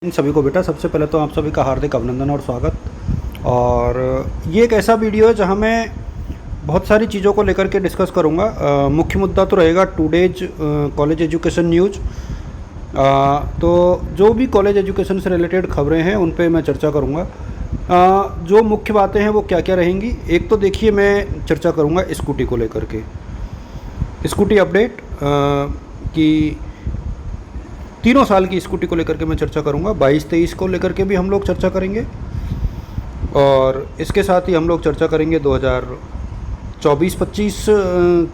इन सभी को बेटा सबसे पहले तो आप सभी का हार्दिक अभिनंदन और स्वागत। और ये एक ऐसा वीडियो है जहां मैं बहुत सारी चीज़ों को लेकर के डिस्कस करूंगा। मुख्य मुद्दा तो रहेगा टुडेज कॉलेज एजुकेशन न्यूज़। तो जो भी कॉलेज एजुकेशन से रिलेटेड खबरें हैं उन पे मैं चर्चा करूंगा। जो मुख्य बातें हैं वो क्या क्या रहेंगी। एक तो देखिए मैं चर्चा करूँगा स्कूटी को लेकर के, स्कूटी अपडेट की 3 साल की स्कूटी को लेकर के मैं चर्चा करूंगा। 22-23 को लेकर के भी हम लोग चर्चा करेंगे और इसके साथ ही हम लोग चर्चा करेंगे 2024-25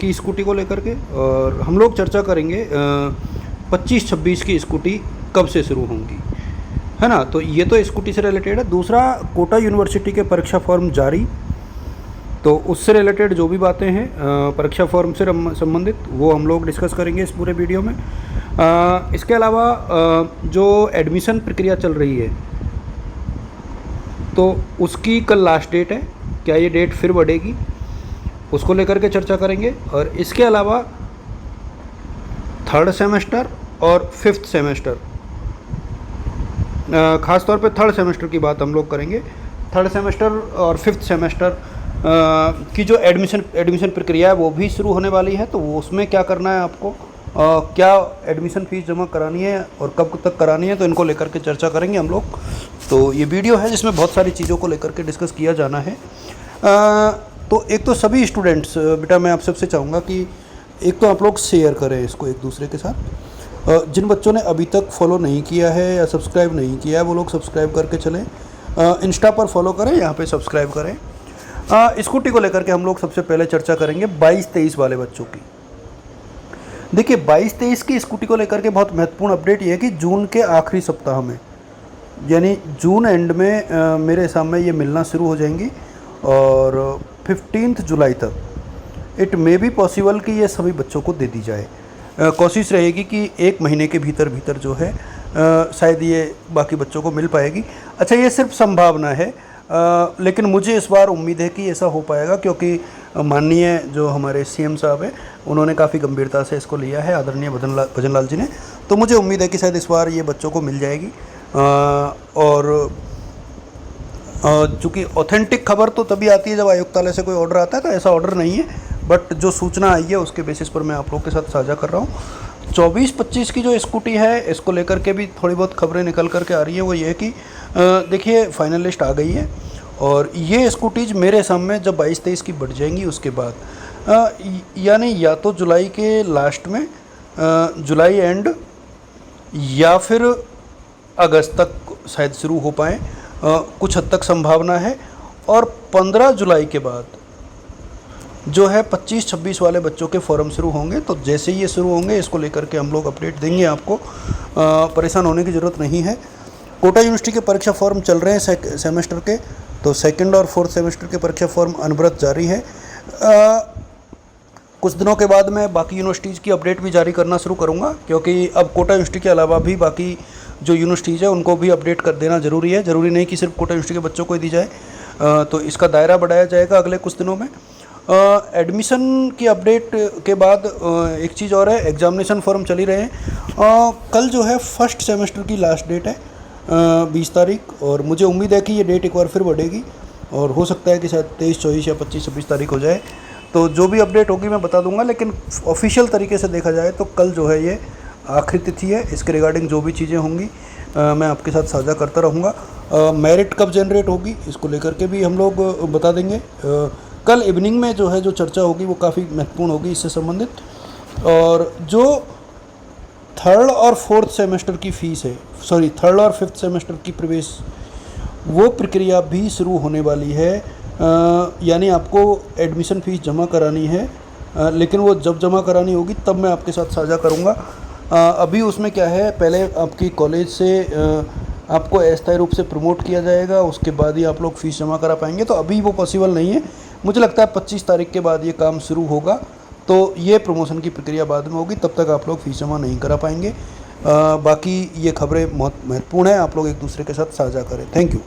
की स्कूटी को लेकर के, और हम लोग चर्चा करेंगे 25-26 की स्कूटी कब से शुरू होंगी, है ना। तो ये तो स्कूटी से रिलेटेड है। दूसरा, कोटा यूनिवर्सिटी के परीक्षा फॉर्म जारी, तो उससे रिलेटेड जो भी बातें हैं परीक्षा फॉर्म से संबंधित वो हम लोग डिस्कस करेंगे इस पूरे वीडियो में। इसके अलावा जो एडमिशन प्रक्रिया चल रही है तो उसकी कल लास्ट डेट है, क्या ये डेट फिर बढ़ेगी, उसको लेकर के चर्चा करेंगे। और इसके अलावा 3rd सेमेस्टर और 5th सेमेस्टर, ख़ास तौर पे 3rd सेमेस्टर की बात हम लोग करेंगे। 3rd सेमेस्टर और 5th सेमेस्टर की जो एडमिशन प्रक्रिया है वो भी शुरू होने वाली है। तो वो उसमें क्या करना है आपको, क्या एडमिशन फ़ीस जमा करानी है और कब तक करानी है, तो इनको लेकर के चर्चा करेंगे हम लोग। तो ये वीडियो है जिसमें बहुत सारी चीज़ों को लेकर के डिस्कस किया जाना है। तो एक तो सभी स्टूडेंट्स बेटा मैं आप सबसे चाहूँगा कि एक तो आप लोग शेयर करें इसको एक दूसरे के साथ। जिन बच्चों ने अभी तक फॉलो नहीं किया है या सब्सक्राइब नहीं किया है वो लोग सब्सक्राइब करके चलें। इंस्टा पर फॉलो करें, यहाँ पर सब्सक्राइब करें। स्कूटी को लेकर के हम लोग सबसे पहले चर्चा करेंगे 22-23 वाले बच्चों की। देखिए 22-23 की स्कूटी को लेकर के बहुत महत्वपूर्ण अपडेट ये है कि जून के आखिरी सप्ताह में, यानी जून एंड में मेरे हिसाब में ये मिलना शुरू हो जाएंगी और 15 जुलाई तक इट मे बी पॉसिबल कि ये सभी बच्चों को दे दी जाए। कोशिश रहेगी कि 1 महीने के भीतर जो है शायद ये बाकी बच्चों को मिल पाएगी। अच्छा, ये सिर्फ संभावना है, लेकिन मुझे इस बार उम्मीद है कि ऐसा हो पाएगा, क्योंकि माननीय जो हमारे सीएम साहब हैं उन्होंने काफ़ी गंभीरता से इसको लिया है, आदरणीय भजन लाल जी ने। तो मुझे उम्मीद है कि शायद इस बार ये बच्चों को मिल जाएगी। और चूँकि ऑथेंटिक खबर तो तभी आती है जब आयुक्तालय से कोई ऑर्डर आता है, तो ऐसा ऑर्डर नहीं है, बट जो सूचना आई है उसके बेसिस पर मैं आप लोग के साथ साझा कर रहा हूँ। 24-25 की जो स्कूटी है इसको लेकर के भी थोड़ी बहुत खबरें निकल कर के आ रही है। वो ये है कि देखिए फाइनल लिस्ट आ गई है और ये स्कूटीज मेरे सामने जब 22-23 की बढ़ जाएंगी उसके बाद यानी या तो जुलाई के लास्ट में, जुलाई एंड, या फिर अगस्त तक शायद शुरू हो पाएँ, कुछ हद तक संभावना है। और 15 जुलाई के बाद जो है 25-26 वाले बच्चों के फॉर्म शुरू होंगे। तो जैसे ही ये शुरू होंगे इसको लेकर के हम लोग अपडेट देंगे आपको, परेशान होने की ज़रूरत नहीं है। कोटा यूनिवर्सिटी के परीक्षा फॉर्म चल रहे हैं सेमेस्टर के, तो 2nd और 4th सेमेस्टर के परीक्षा फॉर्म अनवरत जारी है। कुछ दिनों के बाद मैं बाकी यूनिवर्सिटीज़ की अपडेट भी जारी करना शुरू करूँगा, क्योंकि अब कोटा यूनिवर्सिटी के अलावा भी बाकी जो यूनिवर्सिटीज़ है उनको भी अपडेट कर देना ज़रूरी है। ज़रूरी नहीं कि सिर्फ कोटा यूनिवर्सिटी के बच्चों को ही दी जाए, तो इसका दायरा बढ़ाया जाएगा अगले कुछ दिनों में। एडमिशन की अपडेट के बाद एक चीज़ और है, एग्जामिनेशन फॉर्म चल ही रहे हैं। कल जो है 1st सेमेस्टर की लास्ट डेट है 20 तारीख, और मुझे उम्मीद है कि ये डेट एक बार फिर बढ़ेगी और हो सकता है कि शायद 23-24 या 25-26 तारीख हो जाए। तो जो भी अपडेट होगी मैं बता दूंगा, लेकिन ऑफिशियल तरीके से देखा जाए तो कल जो है ये आखिरी तिथि है। इसके रिगार्डिंग जो भी चीज़ें होंगी मैं आपके साथ साझा करता रहूँगा। मेरिट कब जनरेट होगी इसको लेकर के भी हम लोग बता देंगे। कल इवनिंग में जो है जो चर्चा होगी वो काफ़ी महत्वपूर्ण होगी इससे संबंधित। और जो 3rd और 4th सेमेस्टर की फ़ीस है, 3rd और 5th सेमेस्टर की प्रवेश, वो प्रक्रिया भी शुरू होने वाली है। यानी आपको एडमिशन फ़ीस जमा करानी है, लेकिन वो जब जमा करानी होगी तब मैं आपके साथ साझा करूँगा। अभी उसमें क्या है, पहले आपकी कॉलेज से आपको अस्थायी रूप से प्रमोट किया जाएगा, उसके बाद ही आप लोग फ़ीस जमा करा पाएंगे। तो अभी वो पॉसिबल नहीं है। मुझे लगता है 25 तारीख के बाद ये काम शुरू होगा, तो ये प्रमोशन की प्रक्रिया बाद में होगी, तब तक आप लोग फ़ीस जमा नहीं करा पाएंगे। बाकी ये खबरें बहुत महत्वपूर्ण है, आप लोग एक दूसरे के साथ साझा करें। Thank you.